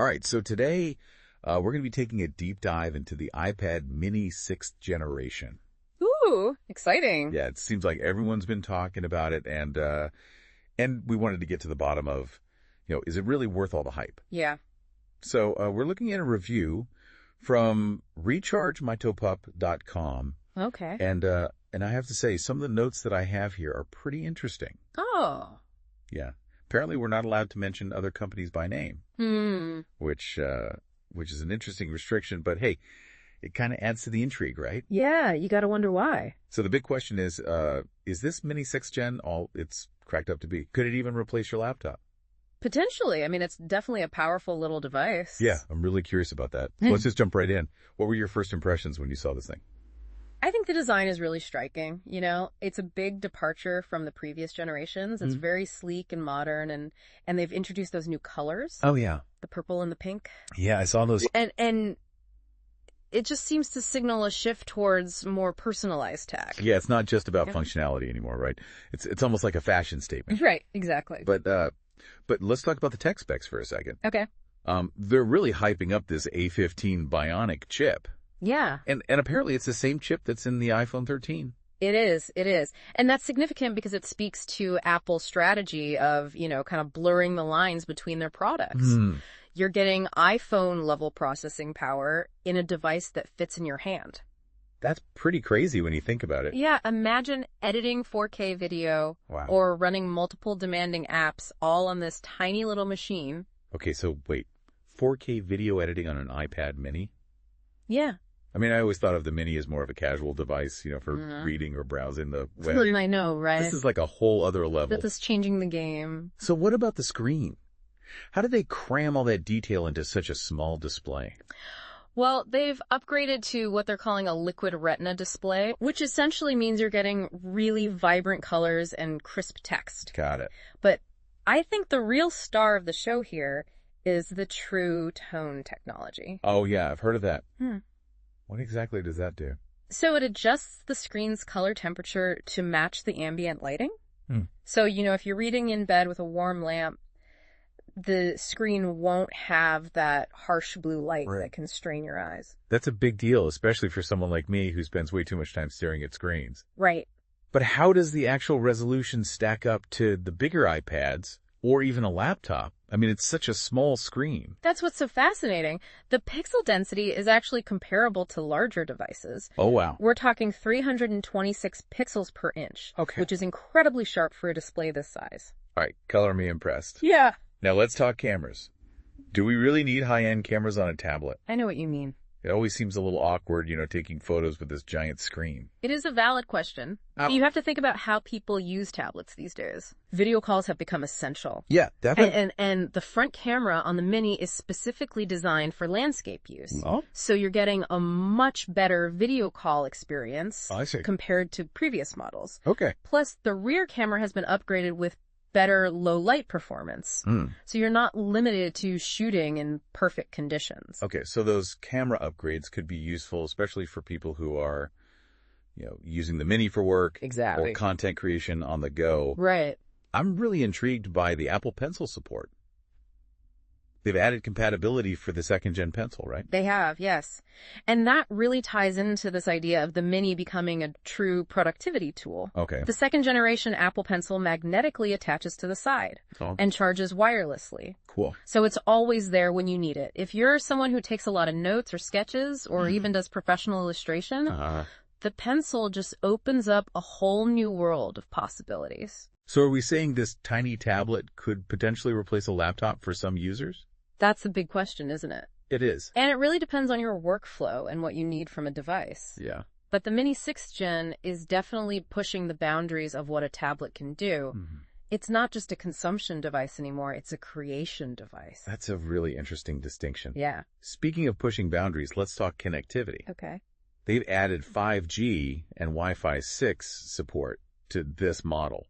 All right, so today we're going to be taking a deep dive into the iPad mini 6th generation. Ooh, exciting. Yeah, it seems like everyone's been talking about it, and we wanted to get to the bottom of, is it really worth all the hype? Yeah. So we're looking at a review from rechargemytopup.com. Okay. And I have to say, some of the notes that I have here are pretty interesting. Oh. Yeah. Apparently, we're not allowed to mention other companies by name, which is an interesting restriction. But hey, it kind of adds to the intrigue, right? Yeah, you got to wonder why. So the big question is this Mini 6th Gen all it's cracked up to be? Could it even replace your laptop? Potentially. I mean, it's definitely a powerful little device. Yeah, I'm really curious about that. Let's just jump right in. What were your first impressions when you saw this thing? I think the design is really striking. It's a big departure from the previous generations. It's very sleek and modern, and they've introduced those new colors. Oh, yeah. The purple and the pink. Yeah, I saw those. And it just seems to signal a shift towards more personalized tech. Yeah, it's not just about functionality anymore, right? It's almost like a fashion statement. Right, exactly. But let's talk about the tech specs for a second. Okay. They're really hyping up this A15 Bionic chip. Yeah. And apparently it's the same chip that's in the iPhone 13. It is. And that's significant because it speaks to Apple's strategy of, kind of blurring the lines between their products. You're getting iPhone level processing power in a device that fits in your hand. That's pretty crazy when you think about it. Yeah, imagine editing 4K video or running multiple demanding apps all on this tiny little machine. Okay, so wait, 4K video editing on an iPad mini? Yeah. I mean, I always thought of the mini as more of a casual device, for reading or browsing the web. I know, right? This is like a whole other level. This is changing the game. So what about the screen? How did they cram all that detail into such a small display? Well, they've upgraded to what they're calling a liquid retina display, which essentially means you're getting really vibrant colors and crisp text. Got it. But I think the real star of the show here is the True Tone technology. Oh, yeah, I've heard of that. What exactly does that do? So it adjusts the screen's color temperature to match the ambient lighting. So, if you're reading in bed with a warm lamp, the screen won't have that harsh blue light that can strain your eyes. That's a big deal, especially for someone like me who spends way too much time staring at screens. Right. But how does the actual resolution stack up to the bigger iPads or even a laptop? I mean, it's such a small screen. That's what's so fascinating. The pixel density is actually comparable to larger devices. Oh, wow. We're talking 326 pixels per inch, which is incredibly sharp for a display this size. All right, color me impressed. Yeah. Now let's talk cameras. Do we really need high-end cameras on a tablet? I know what you mean. It always seems a little awkward, taking photos with this giant screen. It is a valid question. You have to think about how people use tablets these days. Video calls have become essential. Yeah, definitely. And the front camera on the Mini is specifically designed for landscape use. Oh. So you're getting a much better video call experience compared to previous models. Okay. Plus, the rear camera has been upgraded with better low light performance. So you're not limited to shooting in perfect conditions. Okay, so those camera upgrades could be useful, especially for people who are, using the Mini for work. Exactly. Or content creation on the go. Right. I'm really intrigued by the Apple Pencil support. They've added compatibility for the 2nd-gen Pencil, right? They have, yes. And that really ties into this idea of the Mini becoming a true productivity tool. Okay. The 2nd-generation Apple Pencil magnetically attaches to the side and charges wirelessly. Cool. So it's always there when you need it. If you're someone who takes a lot of notes or sketches or even does professional illustration, the Pencil just opens up a whole new world of possibilities. So are we saying this tiny tablet could potentially replace a laptop for some users? That's the big question, isn't it? It is. And it really depends on your workflow and what you need from a device. Yeah. But the Mini 6th Gen is definitely pushing the boundaries of what a tablet can do. It's not just a consumption device anymore, it's a creation device. That's a really interesting distinction. Yeah. Speaking of pushing boundaries, let's talk connectivity. Okay. They've added 5G and Wi-Fi 6 support to this model.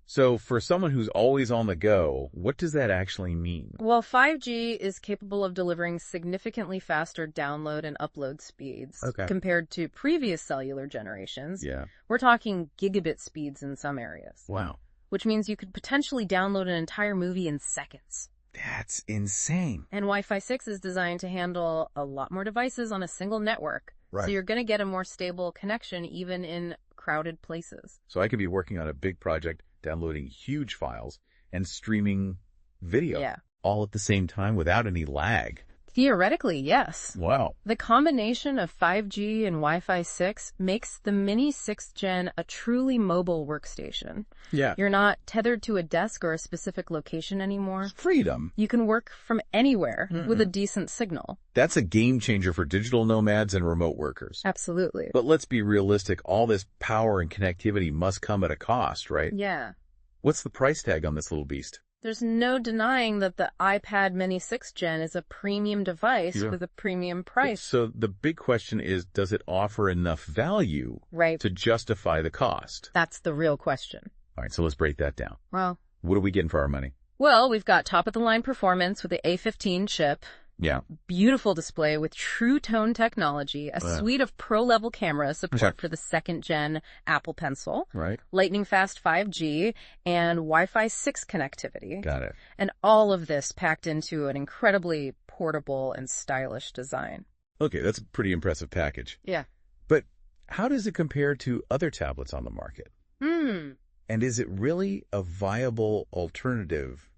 So for someone who's always on the go, what does that actually mean? Well, 5G is capable of delivering significantly faster download and upload speeds compared to previous cellular generations. Yeah. We're talking gigabit speeds in some areas. Wow. Which means you could potentially download an entire movie in seconds. That's insane. And Wi-Fi 6 is designed to handle a lot more devices on a single network. Right. So you're going to get a more stable connection even in crowded places. So I could be working on a big project, downloading huge files, and streaming video all at the same time without any lag. Theoretically, yes. Wow. The combination of 5G and Wi-Fi 6 makes the Mini 6th Gen a truly mobile workstation. Yeah. You're not tethered to a desk or a specific location anymore. Freedom. You can work from anywhere with a decent signal. That's a game changer for digital nomads and remote workers. Absolutely. But let's be realistic. All this power and connectivity must come at a cost, right? Yeah. What's the price tag on this little beast? There's no denying that the iPad Mini 6th Gen is a premium device with a premium price. So the big question is, does it offer enough value to justify the cost? That's the real question. All right, so let's break that down. Well, what are we getting for our money? Well, we've got top-of-the-line performance with the A15 chip. Yeah. Beautiful display with True Tone technology, a suite of pro-level cameras, support for the 2nd Gen Apple Pencil, lightning-fast 5G, and Wi-Fi 6 connectivity. Got it. And all of this packed into an incredibly portable and stylish design. Okay, that's a pretty impressive package. Yeah. But how does it compare to other tablets on the market? And is it really a viable alternative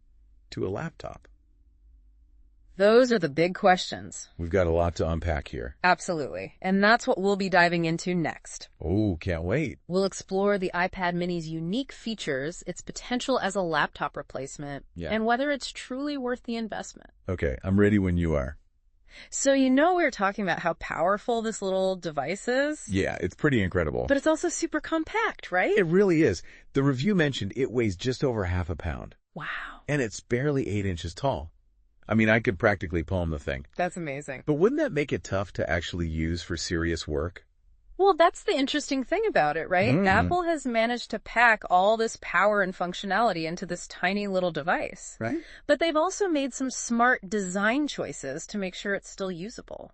to a laptop? Those are the big questions. We've got a lot to unpack here. Absolutely. And that's what we'll be diving into next. Oh, can't wait. We'll explore the iPad Mini's unique features, its potential as a laptop replacement, and whether it's truly worth the investment. Okay, I'm ready when you are. So we were talking about how powerful this little device is? Yeah, it's pretty incredible. But it's also super compact, right? It really is. The review mentioned it weighs just over half a pound. Wow. And it's barely 8 inches tall. I mean, I could practically palm the thing. That's amazing. But wouldn't that make it tough to actually use for serious work? Well, that's the interesting thing about it, right? Apple has managed to pack all this power and functionality into this tiny little device. Right. But they've also made some smart design choices to make sure it's still usable.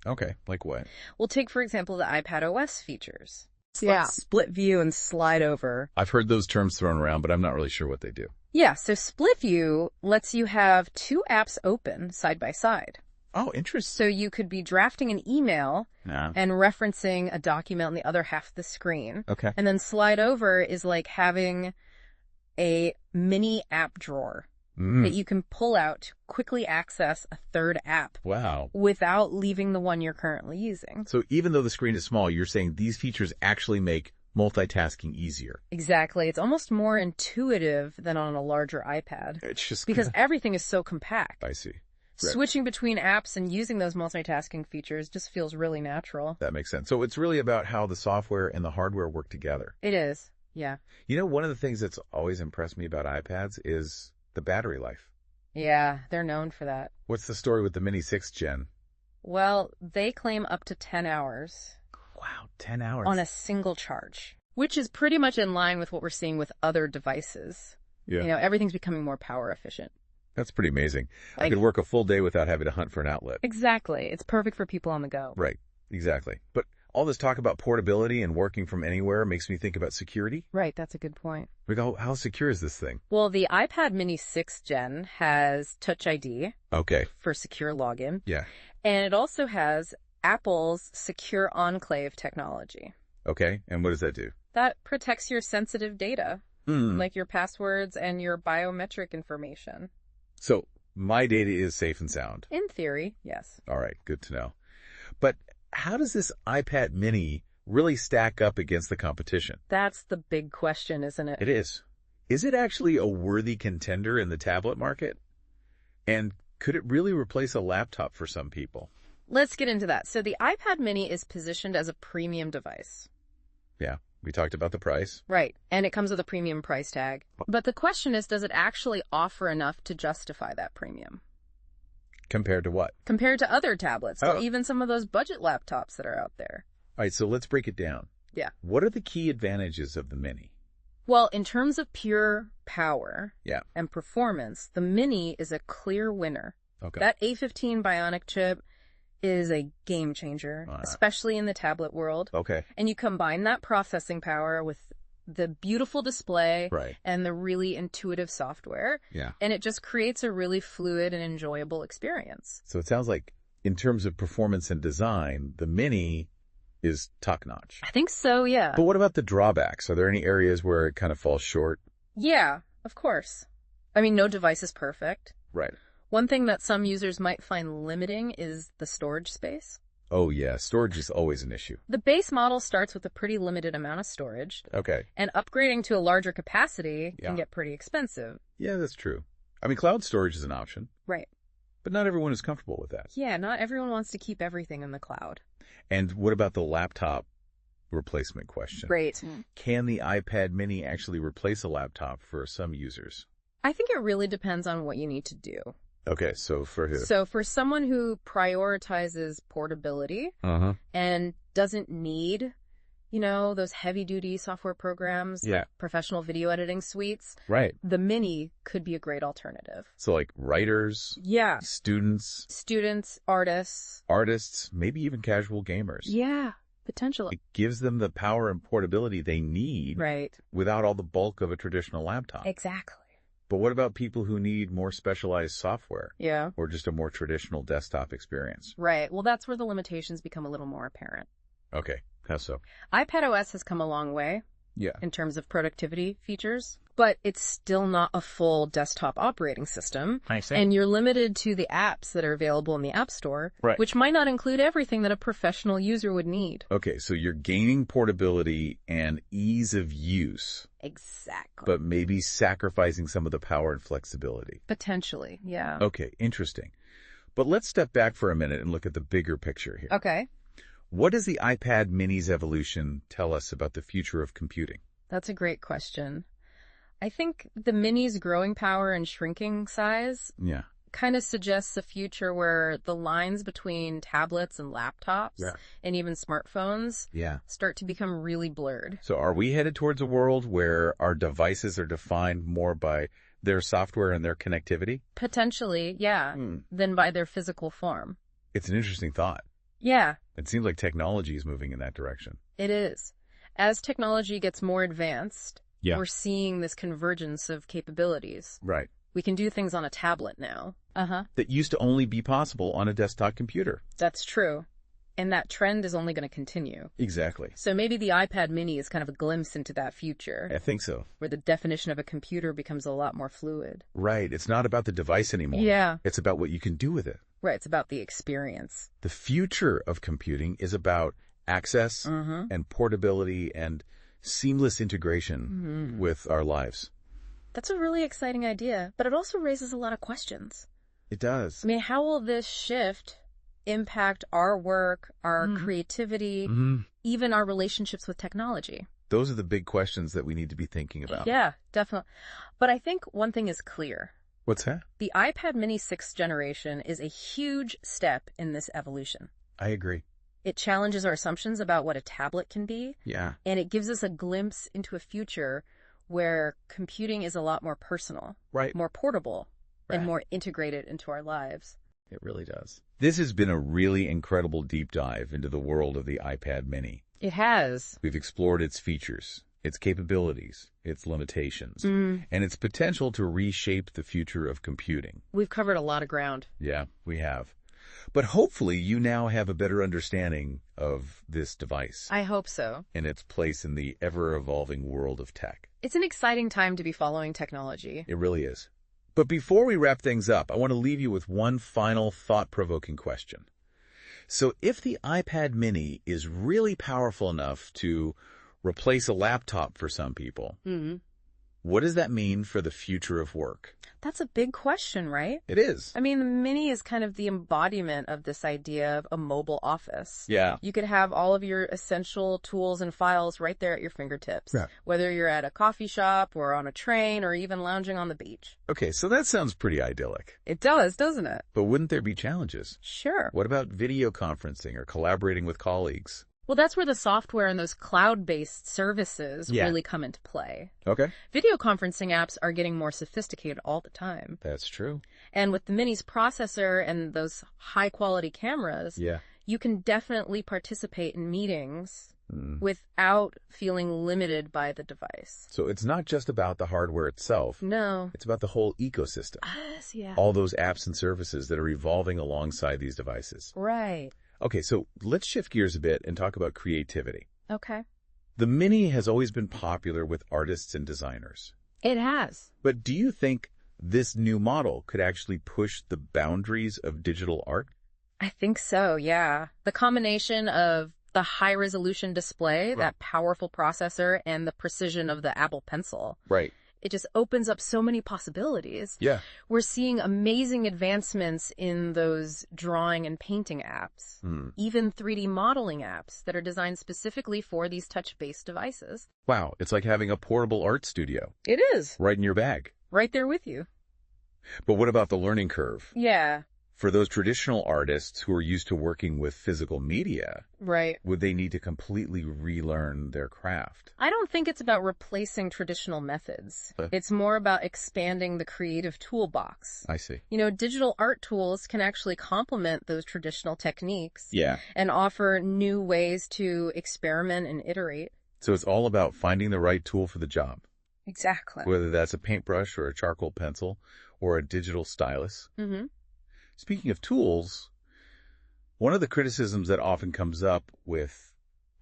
Okay, like what? Well, take, for example, the iPad OS features. Split view and slide over. I've heard those terms thrown around, but I'm not really sure what they do. Yeah, so split view lets you have two apps open side by side. Oh, interesting. So you could be drafting an email and referencing a document on the other half of the screen. Okay. And then slide over is like having a mini app drawer that you can pull out to quickly access a third app. Wow. Without leaving the one you're currently using. So even though the screen is small, you're saying these features actually make multitasking easier. Exactly. It's almost more intuitive than on a larger iPad. It's just because everything is so compact. I see. Right. Switching between apps and using those multitasking features just feels really natural. That makes sense. So it's really about how the software and the hardware work together. It is. Yeah. You know, one of the things that's always impressed me about iPads is the battery life. Yeah, they're known for that. What's the story with the Mini 6th Gen? Well, they claim up to 10 hours. Wow, 10 hours. On a single charge, which is pretty much in line with what we're seeing with other devices. Yeah. You know, everything's becoming more power efficient. That's pretty amazing. I could work a full day without having to hunt for an outlet. Exactly. It's perfect for people on the go. Right. Exactly. But all this talk about portability and working from anywhere makes me think about security. Right. That's a good point. How secure is this thing? Well, the iPad Mini 6th Gen has Touch ID. Okay. For secure login. Yeah. And it also has Apple's Secure Enclave technology. Okay. And what does that do? That protects your sensitive data, like your passwords and your biometric information. So my data is safe and sound? In theory, yes. All right. Good to know. But how does this iPad Mini really stack up against the competition? That's the big question, isn't it? It is. Is it actually a worthy contender in the tablet market? And could it really replace a laptop for some people? Let's get into that. So the iPad Mini is positioned as a premium device. Yeah, we talked about the price. Right, and it comes with a premium price tag. But the question is, does it actually offer enough to justify that premium? Compared to what? Compared to other tablets, or even some of those budget laptops that are out there. All right, so let's break it down. Yeah. What are the key advantages of the Mini? Well, in terms of pure power and performance, the Mini is a clear winner. Okay. That A15 Bionic chip is a game changer, especially in the tablet world. Okay. And you combine that processing power with the beautiful display Right. and the really intuitive software. Yeah. And it just creates a really fluid and enjoyable experience. So it sounds like in terms of performance and design, the Mini is top-notch. I think so, yeah. But what about the drawbacks? Are there any areas where it kind of falls short? Yeah, of course. I mean, no device is perfect. Right. One thing that some users might find limiting is the storage space. Oh, yeah. Storage is always an issue. The base model starts with a pretty limited amount of storage, Okay. and upgrading to a larger capacity Yeah. can get pretty expensive. Yeah, that's true. I mean, cloud storage is an option, Right. but not everyone is comfortable with that. Yeah, not everyone wants to keep everything in the cloud. And what about the laptop replacement question? Great. Can the iPad Mini actually replace a laptop for some users? I think it really depends on what you need to do. Okay, so for who? So for someone who prioritizes portability and doesn't need, those heavy-duty software programs, Yeah. like professional video editing suites, Right. the Mini could be a great alternative. So like writers, Yeah. students, Students, artists. artists, maybe even casual gamers. Yeah, potentially. It gives them the power and portability they need Right. without all the bulk of a traditional laptop. Exactly. But what about people who need more specialized software Yeah. or just a more traditional desktop experience? Right. Well, that's where the limitations become a little more apparent. Okay, how so? iPadOS has come a long way Yeah. in terms of productivity features, but it's still not a full desktop operating system. I see. And you're limited to the apps that are available in the App Store, Right. which might not include everything that a professional user would need. Okay, so you're gaining portability and ease of use, Exactly. but maybe sacrificing some of the power and flexibility. Potentially, yeah. Okay, interesting. But let's step back for a minute and look at the bigger picture here. Okay. What does the iPad Mini's evolution tell us about the future of computing? That's a great question. I think the Mini's growing power and shrinking size Yeah. kind of suggests a future where the lines between tablets and laptops and even smartphones Yeah. start to become really blurred. So are we headed towards a world where our devices are defined more by their software and their connectivity? Potentially, yeah, than by their physical form. It's an interesting thought. Yeah, It seems like technology is moving in that direction. it is. As technology gets more advanced, Yeah. we're seeing this convergence of capabilities. Right. We can do things on a tablet now. That used to only be possible on a desktop computer. That's true. And that trend is only going to continue. Exactly. So maybe the iPad Mini is kind of a glimpse into that future, I think so. where the definition of a computer becomes a lot more fluid. Right. It's not about the device anymore. Yeah. It's about what you can do with it. Right, it's about the experience. The future of computing is about access and portability and seamless integration with our lives. That's a really exciting idea, but it also raises a lot of questions. It does. I mean, how will this shift impact our work, our creativity, even our relationships with technology? Those are the big questions that we need to be thinking about. Yeah, definitely. But I think one thing is clear. What's that? The iPad Mini 6th generation is a huge step in this evolution. I agree. It challenges our assumptions about what a tablet can be, Yeah. and it gives us a glimpse into a future where computing is a lot more personal, Right. more portable, and Right. more integrated into our lives. It really does. This has been a really incredible deep dive into the world of the iPad Mini. It has. We've explored its features, its capabilities, its limitations, and its potential to reshape the future of computing. We've covered a lot of ground. Yeah, we have. But hopefully you now have a better understanding of this device I hope so. and its place in the ever-evolving world of tech. It's an exciting time to be following technology. It really is. But before we wrap things up, I want to leave you with one final thought-provoking question. So if the iPad Mini is really powerful enough to replace a laptop for some people, what does that mean for the future of work? That's a big question, right? It is. I mean, the Mini is kind of the embodiment of this idea of a mobile office. Yeah. You could have all of your essential tools and files right there at your fingertips, Yeah. whether you're at a coffee shop or on a train or even lounging on the beach. Okay, so that sounds pretty idyllic. It does, doesn't it? But wouldn't there be challenges? Sure. What about video conferencing or collaborating with colleagues? Well, that's where the software and those cloud-based services Yeah. really come into play. Okay. Video conferencing apps are getting more sophisticated all the time. That's true. And with the Mini's processor and those high-quality cameras, Yeah. you can definitely participate in meetings without feeling limited by the device. So it's not just about the hardware itself. No. It's about the whole ecosystem. Yes, yeah. All those apps and services that are evolving alongside these devices. Right. Okay, so let's shift gears a bit and talk about creativity. Okay. The Mini has always been popular with artists and designers. It has. But do you think this new model could actually push the boundaries of digital art? I think so, yeah. The combination of the high-resolution display, that powerful processor, and the precision of the Apple Pencil. Right. It just opens up so many possibilities. Yeah. We're seeing amazing advancements in those drawing and painting apps, even 3D modeling apps that are designed specifically for these touch-based devices. Wow, it's like having a portable art studio. It is. Right in your bag. Right there with you. But what about the learning curve? Yeah. For those traditional artists who are used to working with physical media, right, would they need to completely relearn their craft? I don't think it's about replacing traditional methods. It's more about expanding the creative toolbox. I see. You know, digital art tools can actually complement those traditional techniques. Yeah. And offer new ways to experiment and iterate. So it's all about finding the right tool for the job. Exactly. Whether that's a paintbrush or a charcoal pencil or a digital stylus. Mm-hmm. Speaking of tools, one of the criticisms that often comes up with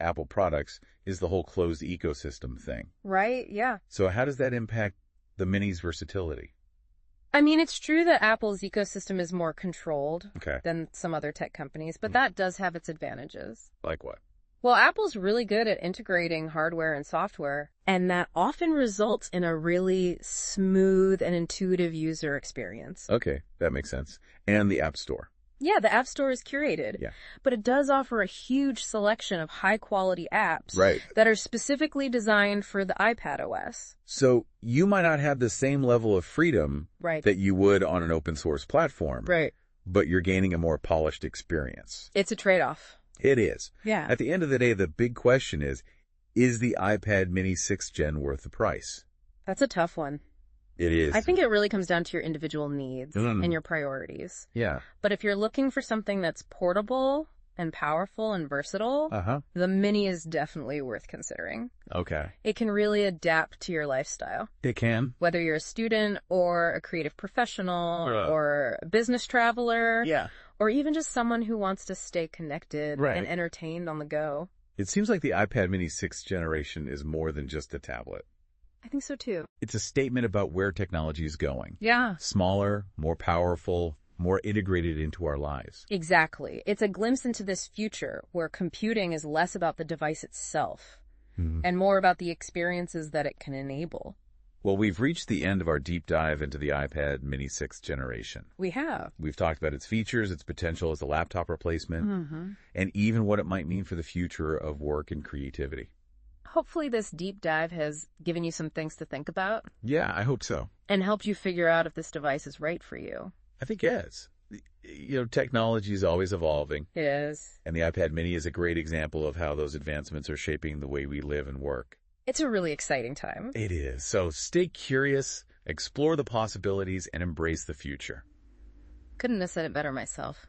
Apple products is the whole closed ecosystem thing. Right, yeah. So how does that impact the Mini's versatility? I mean, it's true that Apple's ecosystem is more controlled than some other tech companies, but that does have its advantages. Like what? Well, Apple's really good at integrating hardware and software, and that often results in a really smooth and intuitive user experience. Okay, that makes sense. And the App Store. Yeah, the App Store is curated. Yeah. But it does offer a huge selection of high-quality apps that are specifically designed for the iPad OS. So you might not have the same level of freedom that you would on an open source platform. Right. But you're gaining a more polished experience. It's a trade-off. It is. Yeah. At the end of the day, the big question is the iPad mini 6th gen worth the price? That's a tough one. It is. I think it really comes down to your individual needs and your priorities. Yeah. But if you're looking for something that's portable and powerful and versatile, the Mini is definitely worth considering. Okay. It can really adapt to your lifestyle. It can. Whether you're a student or a creative professional or a business traveler. Yeah. Or even just someone who wants to stay connected and entertained on the go. It seems like the iPad mini 6th generation is more than just a tablet. I think so too. It's a statement about where technology is going. Yeah. Smaller, more powerful, more integrated into our lives. Exactly. It's a glimpse into this future where computing is less about the device itself and more about the experiences that it can enable. Well, we've reached the end of our deep dive into the iPad mini 6th generation. We have. We've talked about its features, its potential as a laptop replacement, and even what it might mean for the future of work and creativity. Hopefully this deep dive has given you some things to think about. Yeah, I hope so. And helped you figure out if this device is right for you. I think yes. You know, technology is always evolving. It is. And the iPad mini is a great example of how those advancements are shaping the way we live and work. It's a really exciting time. It is. So stay curious, explore the possibilities, and embrace the future. Couldn't have said it better myself.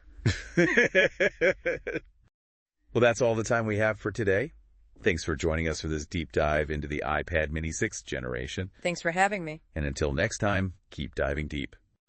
Well, that's all the time we have for today. Thanks for joining us for this deep dive into the iPad mini 6th generation. Thanks for having me. And until next time, keep diving deep.